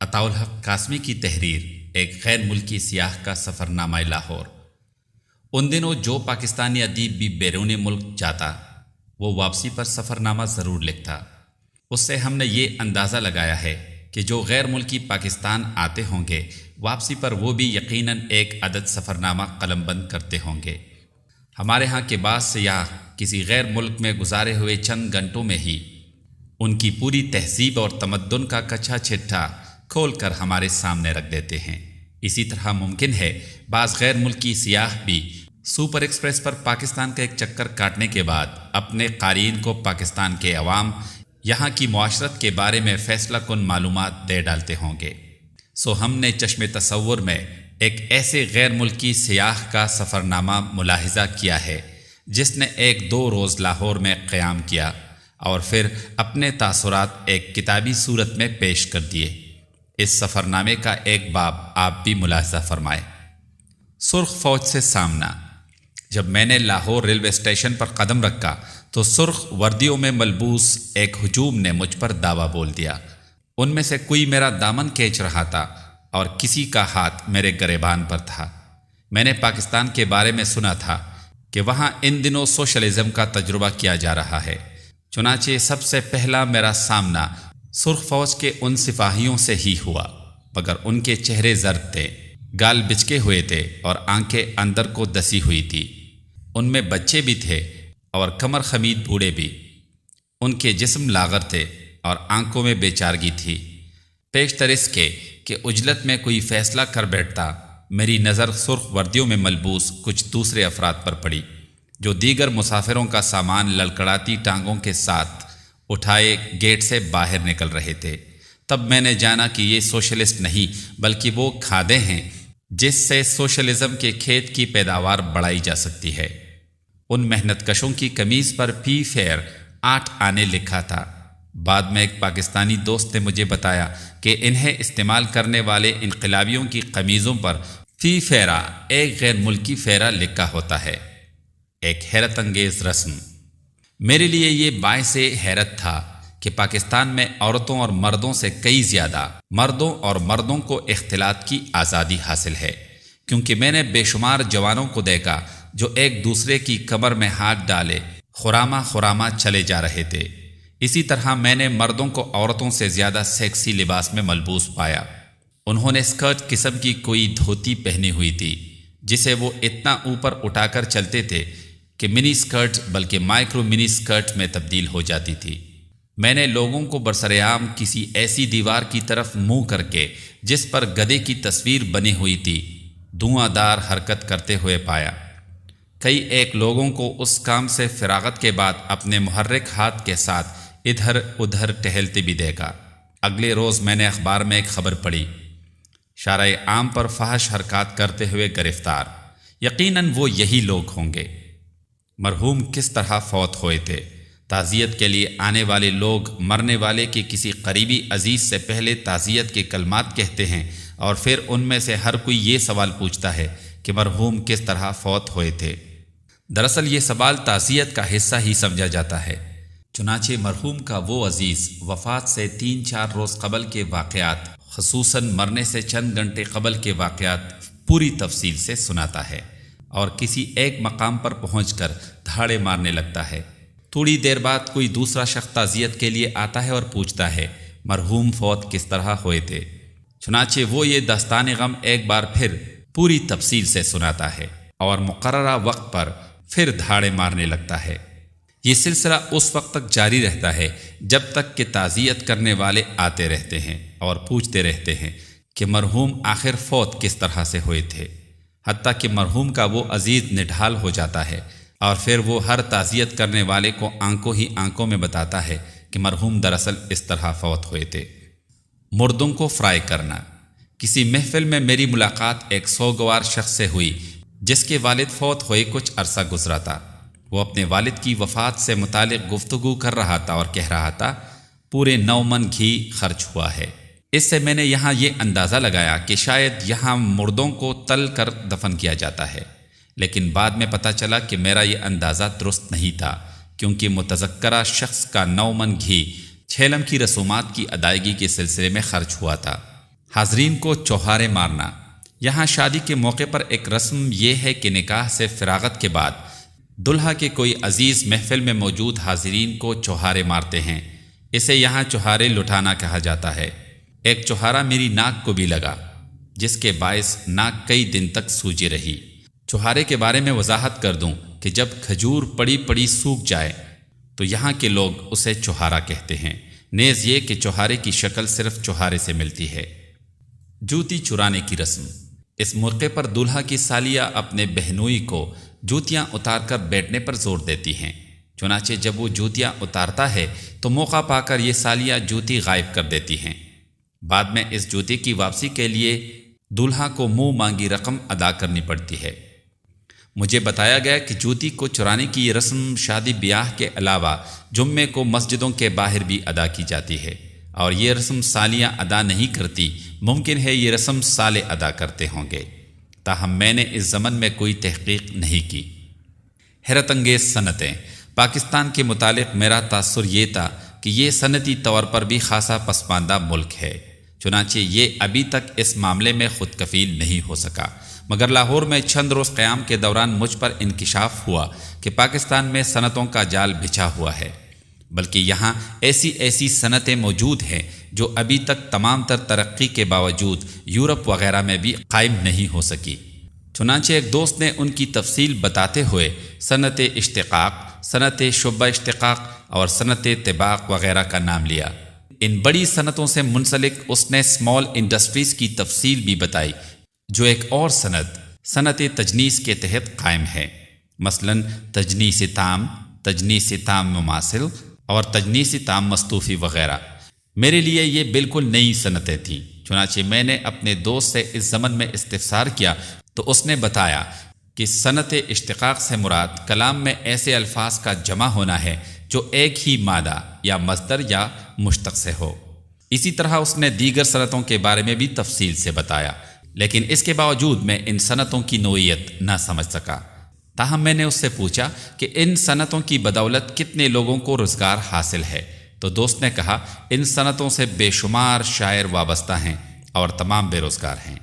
عطاء الحق قاسمی کی تحریر ایک غیر ملکی سیاح کا سفرنامہ لاہور۔ ان دنوں جو پاکستانی ادیب بھی بیرون ملک جاتا وہ واپسی پر سفرنامہ ضرور لکھتا۔ اس سے ہم نے یہ اندازہ لگایا ہے کہ جو غیر ملکی پاکستان آتے ہوں گے واپسی پر وہ بھی یقیناً ایک عدد سفرنامہ قلم بند کرتے ہوں گے۔ ہمارے ہاں کے بعض سیاح کسی غیر ملک میں گزارے ہوئے چند گھنٹوں میں ہی ان کی پوری تہذیب اور تمدن کا کچھا چھٹا کھول کر ہمارے سامنے رکھ دیتے ہیں۔ اسی طرح ممکن ہے بعض غیر ملکی سیاح بھی سپر ایکسپریس پر پاکستان کا ایک چکر کاٹنے کے بعد اپنے قارئین کو پاکستان کے عوام یہاں کی معاشرت کے بارے میں فیصلہ کن معلومات دے ڈالتے ہوں گے۔ سو ہم نے چشم تصور میں ایک ایسے غیر ملکی سیاح کا سفرنامہ ملاحظہ کیا ہے جس نے 1-2 روز لاہور میں قیام کیا اور پھر اپنے تاثرات ایک کتابی صورت میں پیش کر دیے۔ اس سفرنامے کا ایک باب آپ بھی ملاحظہ فرمائیں۔ سرخ فوج سے سامنا۔ جب میں نے لاہور ریلوے اسٹیشن پر قدم رکھا تو سرخ وردیوں میں ملبوس ایک ہجوم نے مجھ پر دعویٰ بول دیا۔ ان میں سے کوئی میرا دامن کھینچ رہا تھا اور کسی کا ہاتھ میرے گریبان پر تھا۔ میں نے پاکستان کے بارے میں سنا تھا کہ وہاں ان دنوں سوشلزم کا تجربہ کیا جا رہا ہے، چنانچہ سب سے پہلا میرا سامنا سرخ فوج کے ان سپاہیوں سے ہی ہوا، مگر ان کے چہرے زرد تھے، گال بچکے ہوئے تھے اور آنکھیں اندر کو دسی ہوئی تھی۔ ان میں بچے بھی تھے اور کمر خمید بوڑھے بھی۔ ان کے جسم لاغر تھے اور آنکھوں میں بے چارگی تھی۔ پیشتر اس کے کہ عجلت میں کوئی فیصلہ کر بیٹھتا، میری نظر سرخ وردیوں میں ملبوس کچھ دوسرے افراد پر پڑی جو دیگر مسافروں کا سامان لڑکڑاتی ٹانگوں کے ساتھ اٹھائے گیٹ سے باہر نکل رہے تھے۔ تب میں نے جانا کہ یہ سوشلسٹ نہیں بلکہ وہ کھادے ہیں جس سے سوشلزم کے کھیت کی پیداوار بڑھائی جا سکتی ہے۔ ان محنت کشوں کی قمیض پر فی فیئر 8 آنے لکھا تھا۔ بعد میں ایک پاکستانی دوست نے مجھے بتایا کہ انہیں استعمال کرنے والے انقلابیوں کی قمیضوں پر فی فیرا ایک غیر ملکی فیرا لکھا ہوتا ہے، ایک حیرت انگیز رسم۔ میرے لیے یہ باعث حیرت تھا کہ پاکستان میں عورتوں اور مردوں سے کئی زیادہ مردوں کو اختلاط کی آزادی حاصل ہے، کیونکہ میں نے بے شمار جوانوں کو دیکھا جو ایک دوسرے کی کمر میں ہاتھ ڈالے خرامہ چلے جا رہے تھے۔ اسی طرح میں نے مردوں کو عورتوں سے زیادہ سیکسی لباس میں ملبوس پایا۔ انہوں نے اسکرٹ قسم کی کوئی دھوتی پہنی ہوئی تھی جسے وہ اتنا اوپر اٹھا کر چلتے تھے کہ منی اسکرٹ بلکہ مائکرو منی اسکرٹ میں تبدیل ہو جاتی تھی۔ میں نے لوگوں کو برسرعام کسی ایسی دیوار کی طرف منہ کر کے جس پر گدھے کی تصویر بنی ہوئی تھی دھواں دار حرکت کرتے ہوئے پایا۔ کئی ایک لوگوں کو اس کام سے فراغت کے بعد اپنے محرک ہاتھ کے ساتھ ادھر ادھر ٹہلتے بھی دیکھا۔ اگلے روز میں نے اخبار میں ایک خبر پڑھی، شارع عام پر فحش حرکات کرتے ہوئے گرفتار۔ یقیناً وہ یہی لوگ ہوں گے۔ مرحوم کس طرح فوت ہوئے تھے؟ تعزیت کے لیے آنے والے لوگ مرنے والے کے کسی قریبی عزیز سے پہلے تعزیت کے کلمات کہتے ہیں اور پھر ان میں سے ہر کوئی یہ سوال پوچھتا ہے کہ مرحوم کس طرح فوت ہوئے تھے۔ دراصل یہ سوال تعزیت کا حصہ ہی سمجھا جاتا ہے۔ چنانچہ مرحوم کا وہ عزیز وفات سے 3-4 روز قبل کے واقعات، خصوصاً مرنے سے چند گھنٹے قبل کے واقعات پوری تفصیل سے سناتا ہے اور کسی ایک مقام پر پہنچ کر دھاڑے مارنے لگتا ہے۔ تھوڑی دیر بعد کوئی دوسرا شخص تعزیت کے لیے آتا ہے اور پوچھتا ہے مرحوم فوت کس طرح ہوئے تھے۔ چنانچہ وہ یہ داستان غم ایک بار پھر پوری تفصیل سے سناتا ہے اور مقررہ وقت پر پھر دھاڑے مارنے لگتا ہے۔ یہ سلسلہ اس وقت تک جاری رہتا ہے جب تک کہ تعزیت کرنے والے آتے رہتے ہیں اور پوچھتے رہتے ہیں کہ مرحوم آخر فوت کس طرح سے ہوئے تھے، حتیٰ کہ مرحوم کا وہ عزیز نڈھال ہو جاتا ہے اور پھر وہ ہر تعزیت کرنے والے کو آنکھوں ہی آنکھوں میں بتاتا ہے کہ مرحوم دراصل اس طرح فوت ہوئے تھے۔ مردوں کو فرائی کرنا۔ کسی محفل میں میری ملاقات ایک سوگوار شخص سے ہوئی جس کے والد فوت ہوئے کچھ عرصہ گزرا تھا۔ وہ اپنے والد کی وفات سے متعلق گفتگو کر رہا تھا اور کہہ رہا تھا پورے 9 من گھی خرچ ہوا ہے۔ اس سے میں نے یہاں یہ اندازہ لگایا کہ شاید یہاں مردوں کو تل کر دفن کیا جاتا ہے، لیکن بعد میں پتہ چلا کہ میرا یہ اندازہ درست نہیں تھا، کیونکہ متذکرہ شخص کا 9 من گھی چھیلم کی رسومات کی ادائیگی کے سلسلے میں خرچ ہوا تھا۔ حاضرین کو چوہارے مارنا۔ یہاں شادی کے موقع پر ایک رسم یہ ہے کہ نکاح سے فراغت کے بعد دلہا کے کوئی عزیز محفل میں موجود حاضرین کو چوہارے مارتے ہیں۔ اسے یہاں چوہارے لٹانا کہا جاتا ہے۔ ایک چوہارا میری ناک کو بھی لگا، جس کے باعث ناک کئی دن تک سوجی رہی۔ چوہارے کے بارے میں وضاحت کر دوں کہ جب کھجور پڑی پڑی سوکھ جائے تو یہاں کے لوگ اسے چوہارا کہتے ہیں، نیز یہ کہ چوہارے کی شکل صرف چوہارے سے ملتی ہے۔ جوتی چرانے کی رسم۔ اس موقع پر دولہا کی سالیہ اپنے بہنوئی کو جوتیاں اتار کر بیٹھنے پر زور دیتی ہیں۔ چنانچہ جب وہ جوتیاں اتارتا ہے تو موقع پا کر یہ سالیہ جوتی غائب کر دیتی ہیں۔ بعد میں اس جوتی کی واپسی کے لیے دولہا کو منہ مانگی رقم ادا کرنی پڑتی ہے۔ مجھے بتایا گیا کہ جوتی کو چرانے کی یہ رسم شادی بیاہ کے علاوہ جمعے کو مسجدوں کے باہر بھی ادا کی جاتی ہے، اور یہ رسم سالیاں ادا نہیں کرتی، ممکن ہے یہ رسم سالے ادا کرتے ہوں گے، تاہم میں نے اس ضمن میں کوئی تحقیق نہیں کی۔ حیرت انگیز صنعتیں۔ پاکستان کے متعلق میرا تاثر یہ تھا کہ یہ صنعتی طور پر بھی خاصا پسماندہ ملک ہے، چنانچہ یہ ابھی تک اس معاملے میں خود کفیل نہیں ہو سکا، مگر لاہور میں چند روز قیام کے دوران مجھ پر انکشاف ہوا کہ پاکستان میں صنعتوں کا جال بچھا ہوا ہے، بلکہ یہاں ایسی صنعتیں موجود ہیں جو ابھی تک تمام تر ترقی کے باوجود یورپ وغیرہ میں بھی قائم نہیں ہو سکی۔ چنانچہ ایک دوست نے ان کی تفصیل بتاتے ہوئے صنعت اشتقاق، صنعت شعبہ اشتقاق اور صنعت طباق وغیرہ کا نام لیا۔ ان بڑی صنعتوں سے منسلک اس نے اسمال انڈسٹریز کی تفصیل بھی بتائی، جو ایک اور صنعت تجنیس کے تحت قائم ہے، مثلا تجنیس تام مماثل اور تجنیس تام مستوفی وغیرہ۔ میرے لیے یہ بالکل نئی صنعتیں تھیں، چنانچہ میں نے اپنے دوست سے اس ضمن میں استفسار کیا تو اس نے بتایا کہ صنعت اشتقاق سے مراد کلام میں ایسے الفاظ کا جمع ہونا ہے جو ایک ہی مادہ یا مصدر یا مشتق سے ہو۔ اسی طرح اس نے دیگر صنعتوں کے بارے میں بھی تفصیل سے بتایا، لیکن اس کے باوجود میں ان صنعتوں کی نوعیت نہ سمجھ سکا۔ تاہم میں نے اس سے پوچھا کہ ان صنعتوں کی بدولت کتنے لوگوں کو روزگار حاصل ہے، تو دوست نے کہا ان صنعتوں سے بے شمار شاعر وابستہ ہیں اور تمام بے روزگار ہیں۔